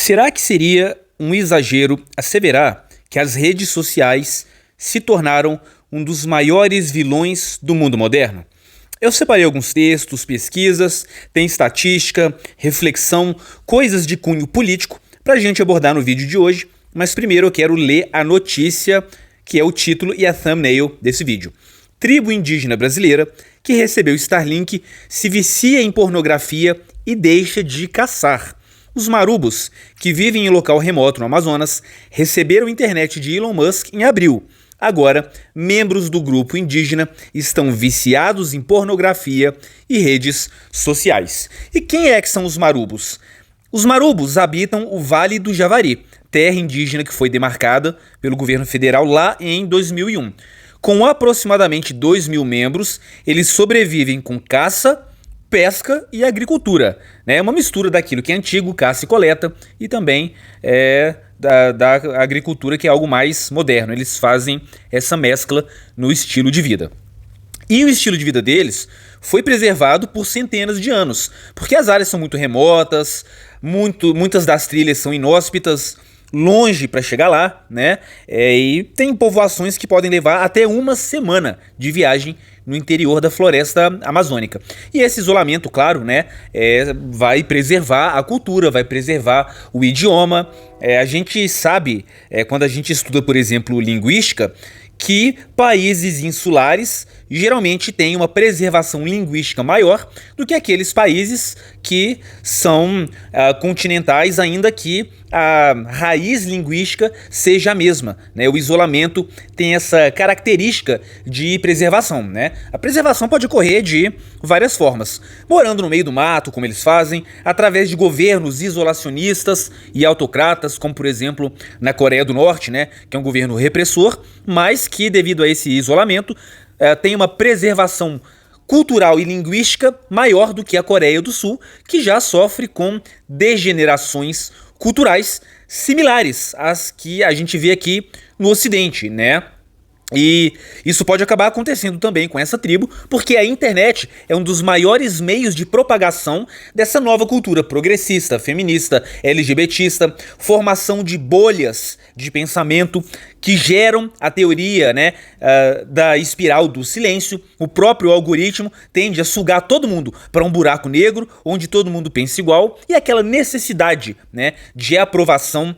Será que seria um exagero asseverar que as redes sociais se tornaram um dos maiores vilões do mundo moderno? Eu separei alguns textos, pesquisas, tem estatística, reflexão, coisas de cunho político para a gente abordar no vídeo de hoje, mas primeiro eu quero ler a notícia que é o título e a thumbnail desse vídeo. Tribo indígena brasileira que recebeu Starlink se vicia em pornografia e deixa de caçar. Os marubos, que vivem em local remoto no Amazonas, receberam internet de Elon Musk em abril. Agora, membros do grupo indígena estão viciados em pornografia e redes sociais. E quem é que são os marubos? Os marubos habitam o Vale do Javari, terra indígena que foi demarcada pelo governo federal lá em 2001. Com aproximadamente 2.000 membros, eles sobrevivem com caça, pesca e agricultura. É uma mistura daquilo que é antigo, caça e coleta, e também da agricultura, que é algo mais moderno. Eles fazem essa mescla no estilo de vida. E o estilo de vida deles foi preservado por centenas de anos, porque as áreas são muito remotas, muitas das trilhas são inóspitas, longe para chegar lá, né? E tem povoações que podem levar até uma semana de viagem no interior da floresta amazônica. E esse isolamento, claro, né, vai preservar a cultura, vai preservar o idioma. A gente sabe, quando a gente estuda, por exemplo, linguística, que países insulares geralmente têm uma preservação linguística maior do que aqueles países que são continentais, ainda que a raiz linguística seja a mesma, né? O isolamento tem essa característica de preservação, né? A preservação pode ocorrer de várias formas, morando no meio do mato, como eles fazem, através de governos isolacionistas e autocratas, como por exemplo na Coreia do Norte, né? Que é um governo repressor, mas que devido a esse isolamento tem uma preservação cultural e linguística maior do que a Coreia do Sul, que já sofre com degenerações culturais similares às que a gente vê aqui no Ocidente, né? E isso pode acabar acontecendo também com essa tribo, porque a internet é um dos maiores meios de propagação dessa nova cultura progressista, feminista, LGBTista, formação de bolhas de pensamento que geram a teoria, né, da espiral do silêncio. O próprio algoritmo tende a sugar todo mundo para um buraco negro, onde todo mundo pensa igual, e aquela necessidade, né, de aprovação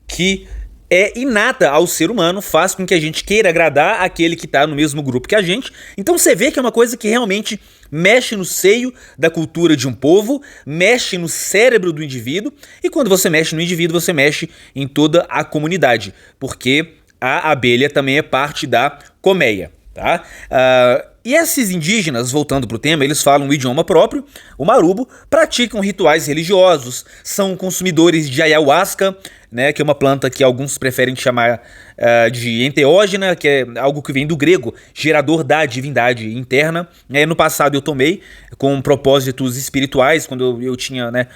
que é inata ao ser humano, faz com que a gente queira agradar aquele que está no mesmo grupo que a gente. Então você vê que é uma coisa que realmente mexe no seio da cultura de um povo, mexe no cérebro do indivíduo, e quando você mexe no indivíduo, você mexe em toda a comunidade, porque a abelha também é parte da colmeia, tá? E esses indígenas, voltando para o tema, eles falam um idioma próprio, o marubo, praticam rituais religiosos, são consumidores de ayahuasca, né, que é uma planta que alguns preferem chamar de enteógena, que é algo que vem do grego, gerador da divindade interna. No passado eu tomei com propósitos espirituais, quando eu tinha, né,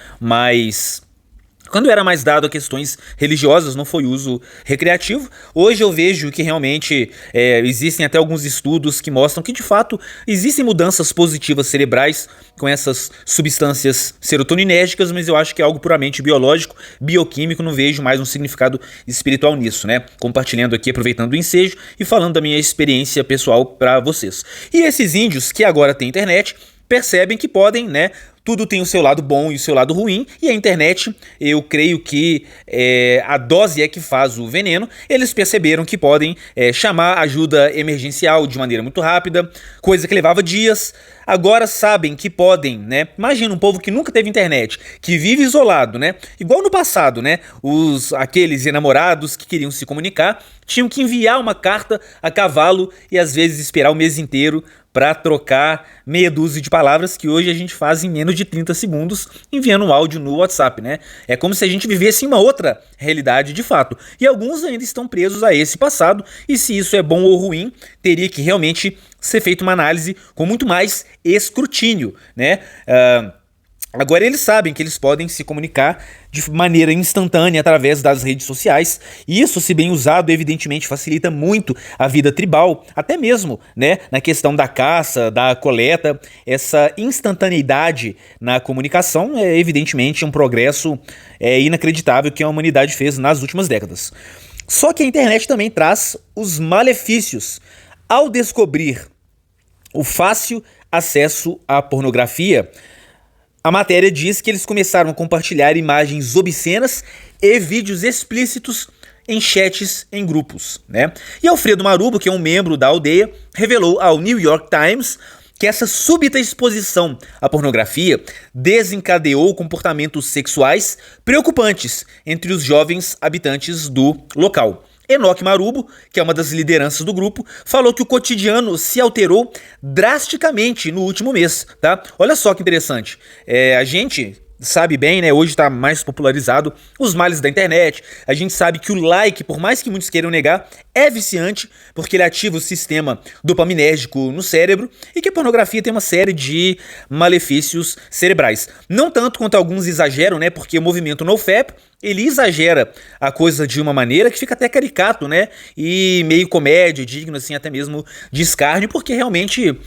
quando era mais dado a questões religiosas, não foi uso recreativo. Hoje eu vejo que realmente existem até alguns estudos que mostram que de fato existem mudanças positivas cerebrais com essas substâncias serotoninérgicas, mas eu acho que é algo puramente biológico, bioquímico, não vejo mais um significado espiritual nisso, né? Compartilhando aqui, aproveitando o ensejo e falando da minha experiência pessoal para vocês. E esses índios que agora têm internet percebem que podem, né? Tudo tem o seu lado bom e o seu lado ruim, e a internet, eu creio que a dose é que faz o veneno. Eles perceberam que podem chamar ajuda emergencial de maneira muito rápida, coisa que levava dias. Agora sabem que podem, né? Imagina um povo que nunca teve internet, que vive isolado, né? Igual no passado, né? Aqueles enamorados que queriam se comunicar tinham que enviar uma carta a cavalo e às vezes esperar o mês inteiro para trocar meia dúzia de palavras que hoje a gente faz em menos de 30 segundos enviando um áudio no WhatsApp, né? É como se a gente vivesse em uma outra realidade de fato. E alguns ainda estão presos a esse passado, e se isso é bom ou ruim, teria que realmente ser feita uma análise com muito mais escrutínio, né? Agora eles sabem que eles podem se comunicar de maneira instantânea através das redes sociais. Isso, se bem usado, evidentemente facilita muito a vida tribal, até mesmo, né, na questão da caça, da coleta. Essa instantaneidade na comunicação é evidentemente um progresso inacreditável que a humanidade fez nas últimas décadas. Só que a internet também traz os malefícios. Ao descobrir o fácil acesso à pornografia, a matéria diz que eles começaram a compartilhar imagens obscenas e vídeos explícitos em chats em grupos, né? E Alfredo Marubo, que é um membro da aldeia, revelou ao New York Times que essa súbita exposição à pornografia desencadeou comportamentos sexuais preocupantes entre os jovens habitantes do local. Enoque Marubo, que é uma das lideranças do grupo, falou que o cotidiano se alterou drasticamente no último mês, tá? Olha só que interessante. A gente sabe bem, né? Hoje está mais popularizado os males da internet. A gente sabe que o like, por mais que muitos queiram negar, é viciante, porque ele ativa o sistema dopaminérgico no cérebro e que a pornografia tem uma série de malefícios cerebrais. Não tanto quanto alguns exageram, né? Porque o movimento NoFap, ele exagera a coisa de uma maneira que fica até caricato, né? E meio comédia, digno assim até mesmo de escárnio, porque realmente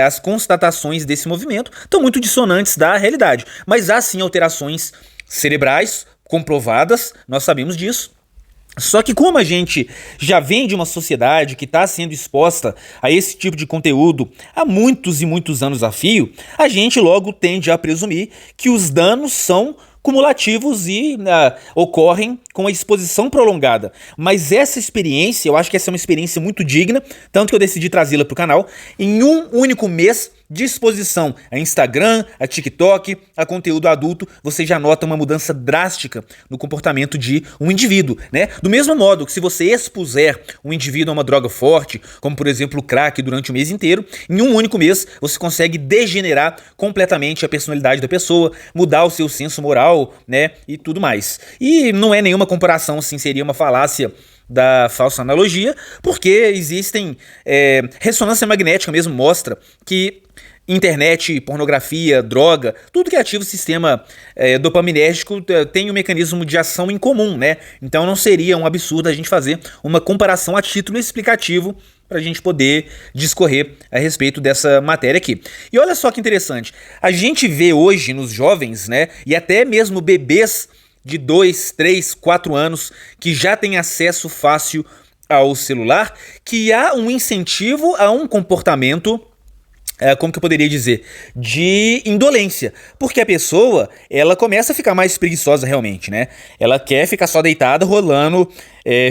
as constatações desse movimento estão muito dissonantes da realidade. Mas há sim alterações cerebrais comprovadas, nós sabemos disso. Só que como a gente já vem de uma sociedade que está sendo exposta a esse tipo de conteúdo há muitos e muitos anos a fio, a gente logo tende a presumir que os danos são cumulativos e ocorrem com a exposição prolongada. Mas essa experiência, eu acho que essa é uma experiência muito digna, tanto que eu decidi trazê-la para o canal. Em um único mês de exposição a Instagram, a TikTok, a conteúdo adulto, você já nota uma mudança drástica no comportamento de um indivíduo, né? Do mesmo modo que se você expuser um indivíduo a uma droga forte, como por exemplo o crack durante o mês inteiro, em um único mês você consegue degenerar completamente a personalidade da pessoa, mudar o seu senso moral, né? E tudo mais. E não é nenhuma comparação, assim, seria uma falácia da falsa analogia, porque existem ressonância magnética mesmo mostra que internet, pornografia, droga, tudo que ativa o sistema dopaminérgico tem um mecanismo de ação em comum, né? Então não seria um absurdo a gente fazer uma comparação a título explicativo para a gente poder discorrer a respeito dessa matéria aqui. E olha só que interessante, a gente vê hoje nos jovens, né, e até mesmo bebês de 2, 3, 4 anos que já têm acesso fácil ao celular, que há um incentivo a um comportamento, como que eu poderia dizer, de indolência, porque a pessoa, ela começa a ficar mais preguiçosa realmente, né? Ela quer ficar só deitada, rolando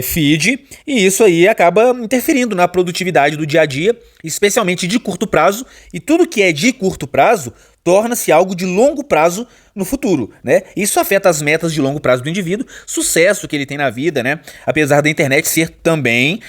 feed, e isso aí acaba interferindo na produtividade do dia a dia, especialmente de curto prazo, e tudo que é de curto prazo torna-se algo de longo prazo no futuro, né? Isso afeta as metas de longo prazo do indivíduo, sucesso que ele tem na vida, né? Apesar da internet ser também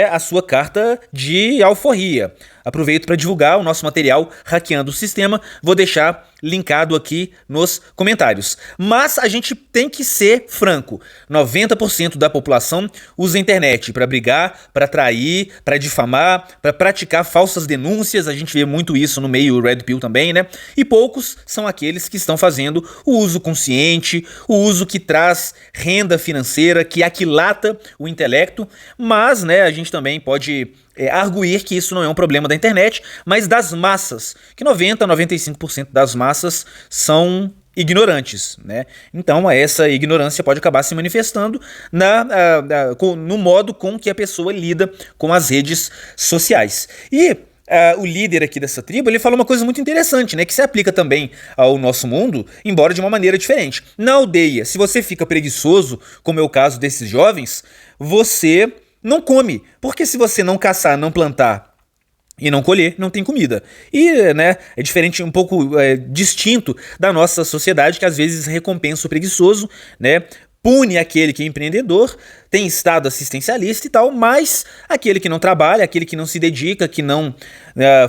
a sua carta de alforria. Aproveito para divulgar o nosso material Hackeando o Sistema, vou deixar linkado aqui nos comentários. Mas a gente tem que ser franco, 90% da população usa a internet para brigar, para trair, para difamar, para praticar falsas denúncias, a gente vê muito isso no meio Red Pill também, né? E poucos são aqueles que estão fazendo o uso consciente, o uso que traz renda financeira, que aquilata o intelecto, mas, né, a gente também pode arguir que isso não é um problema da internet, mas das massas, que 90 a 95% das massas são ignorantes, né? Então essa ignorância pode acabar se manifestando no modo com que a pessoa lida com as redes sociais. E o líder aqui dessa tribo, ele falou uma coisa muito interessante, né, que se aplica também ao nosso mundo, embora de uma maneira diferente. Na aldeia, se você fica preguiçoso, como é o caso desses jovens, você não come, porque se você não caçar, não plantar e não colher, não tem comida. E, né, é diferente, um pouco distinto da nossa sociedade, que às vezes recompensa o preguiçoso, né, pune aquele que é empreendedor, tem estado assistencialista e tal, mas aquele que não trabalha, aquele que não se dedica, que não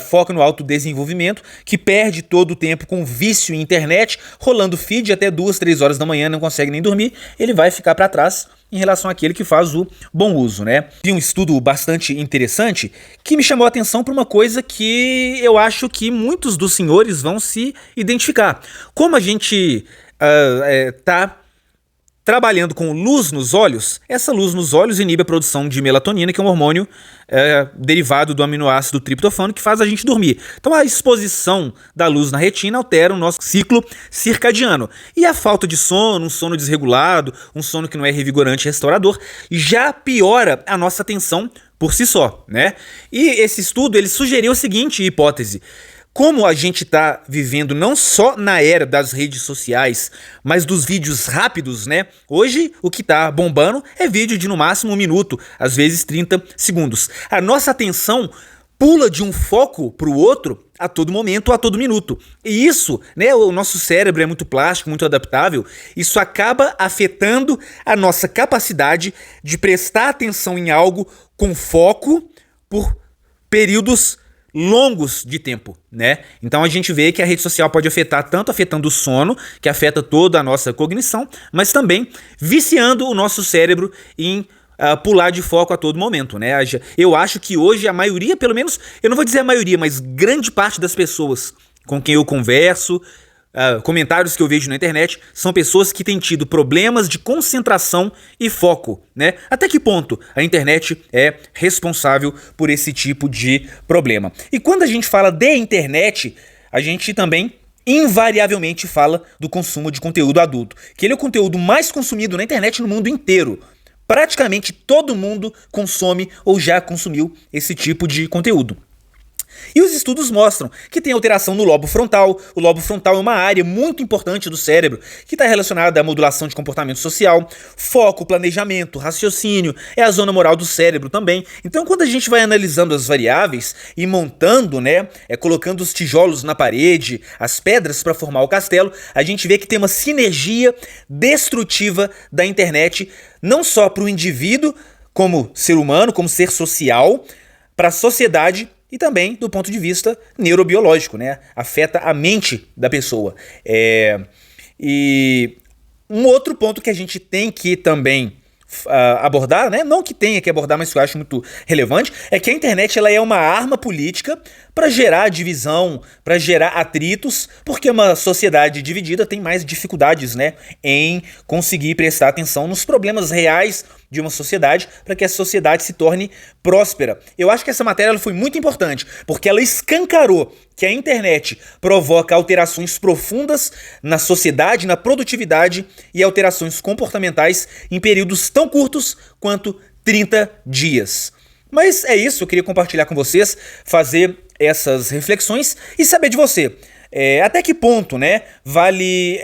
foca no autodesenvolvimento, que perde todo o tempo com vício em internet, rolando feed até 2, 3 horas da manhã, não consegue nem dormir, ele vai ficar para trás em relação àquele que faz o bom uso, né? Vi um estudo bastante interessante que me chamou a atenção para uma coisa que eu acho que muitos dos senhores vão se identificar. Como a gente tá trabalhando com luz nos olhos, essa luz nos olhos inibe a produção de melatonina, que é um hormônio derivado do aminoácido triptofano que faz a gente dormir. Então a exposição da luz na retina altera o nosso ciclo circadiano. E a falta de sono, um sono desregulado, um sono que não é revigorante e restaurador, já piora a nossa atenção por si só, né? E esse estudo ele sugeriu a seguinte hipótese: como a gente está vivendo não só na era das redes sociais, mas dos vídeos rápidos, né? Hoje o que está bombando é vídeo de no máximo 1 minuto, às vezes 30 segundos. A nossa atenção pula de um foco para o outro a todo momento, a todo minuto. E isso, né, o nosso cérebro é muito plástico, muito adaptável, isso acaba afetando a nossa capacidade de prestar atenção em algo com foco por períodos longos de tempo, né? Então a gente vê que a rede social pode afetar, tanto afetando o sono, que afeta toda a nossa cognição, mas também viciando o nosso cérebro em pular de foco a todo momento, né? Eu acho que hoje a maioria, pelo menos, eu não vou dizer a maioria, mas grande parte das pessoas com quem eu converso, comentários que eu vejo na internet, são pessoas que têm tido problemas de concentração e foco, né? Até que ponto a internet é responsável por esse tipo de problema? E quando a gente fala de internet, a gente também invariavelmente fala do consumo de conteúdo adulto, que ele é o conteúdo mais consumido na internet no mundo inteiro. Praticamente todo mundo consome ou já consumiu esse tipo de conteúdo. E os estudos mostram que tem alteração no lobo frontal. O lobo frontal é uma área muito importante do cérebro que está relacionada à modulação de comportamento social, foco, planejamento, raciocínio, é a zona moral do cérebro também. Então, quando a gente vai analisando as variáveis e montando, né, colocando os tijolos na parede, as pedras para formar o castelo, a gente vê que tem uma sinergia destrutiva da internet, não só para o indivíduo como ser humano, como ser social, para a sociedade, e também do ponto de vista neurobiológico, né? Afeta a mente da pessoa. E um outro ponto que a gente tem que também abordar, né? Não que tenha que abordar, mas que eu acho muito relevante, é que a internet ela é uma arma política para gerar divisão, para gerar atritos, porque uma sociedade dividida tem mais dificuldades, né, em conseguir prestar atenção nos problemas reais de uma sociedade para que a sociedade se torne próspera. Eu acho que essa matéria ela foi muito importante, porque ela escancarou que a internet provoca alterações profundas na sociedade, na produtividade e alterações comportamentais em períodos tão curtos quanto 30 dias. Mas é isso, eu queria compartilhar com vocês, fazer essas reflexões e saber de você. Até que ponto, né, vale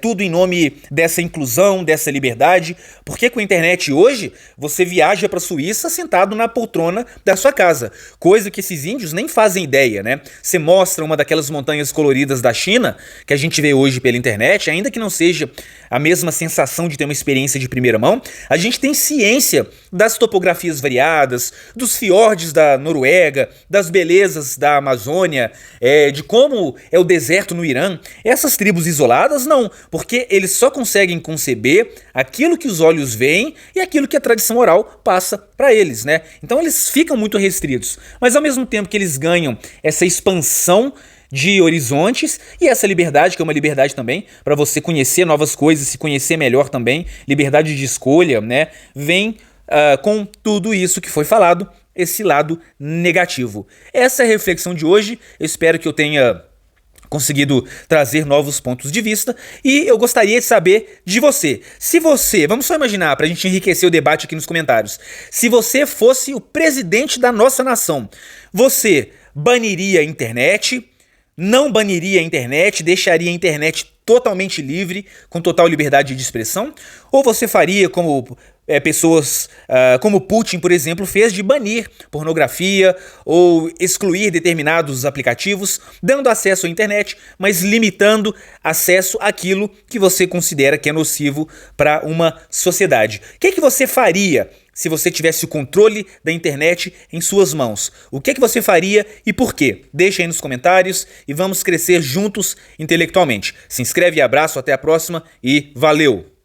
tudo em nome dessa inclusão, dessa liberdade? Porque com a internet hoje, você viaja para a Suíça sentado na poltrona da sua casa, coisa que esses índios nem fazem ideia, né? Você mostra uma daquelas montanhas coloridas da China, que a gente vê hoje pela internet, ainda que não seja a mesma sensação de ter uma experiência de primeira mão, a gente tem ciência das topografias variadas, dos fiordes da Noruega, das belezas da Amazônia, de como é o deserto no Irã. Essas tribos isoladas não, porque eles só conseguem conceber aquilo que os olhos veem e aquilo que a tradição oral passa para eles, né? Então eles ficam muito restritos, mas ao mesmo tempo que eles ganham essa expansão de horizontes e essa liberdade, que é uma liberdade também para você conhecer novas coisas, se conhecer melhor também, liberdade de escolha, né? Vem com tudo isso que foi falado, esse lado negativo. Essa é a reflexão de hoje, eu espero que eu tenha conseguido trazer novos pontos de vista e eu gostaria de saber de você. Se você, vamos só imaginar para a gente enriquecer o debate aqui nos comentários, se você fosse o presidente da nossa nação, você baniria a internet, não baniria a internet, deixaria a internet totalmente livre, com total liberdade de expressão? Ou você faria como pessoas como Putin, por exemplo, fez, de banir pornografia ou excluir determinados aplicativos, dando acesso à internet, mas limitando acesso àquilo que você considera que é nocivo para uma sociedade? O que é que você faria se você tivesse o controle da internet em suas mãos? O que é que você faria e por quê? Deixa aí nos comentários e vamos crescer juntos intelectualmente. Se inscreve e abraço, até a próxima e valeu!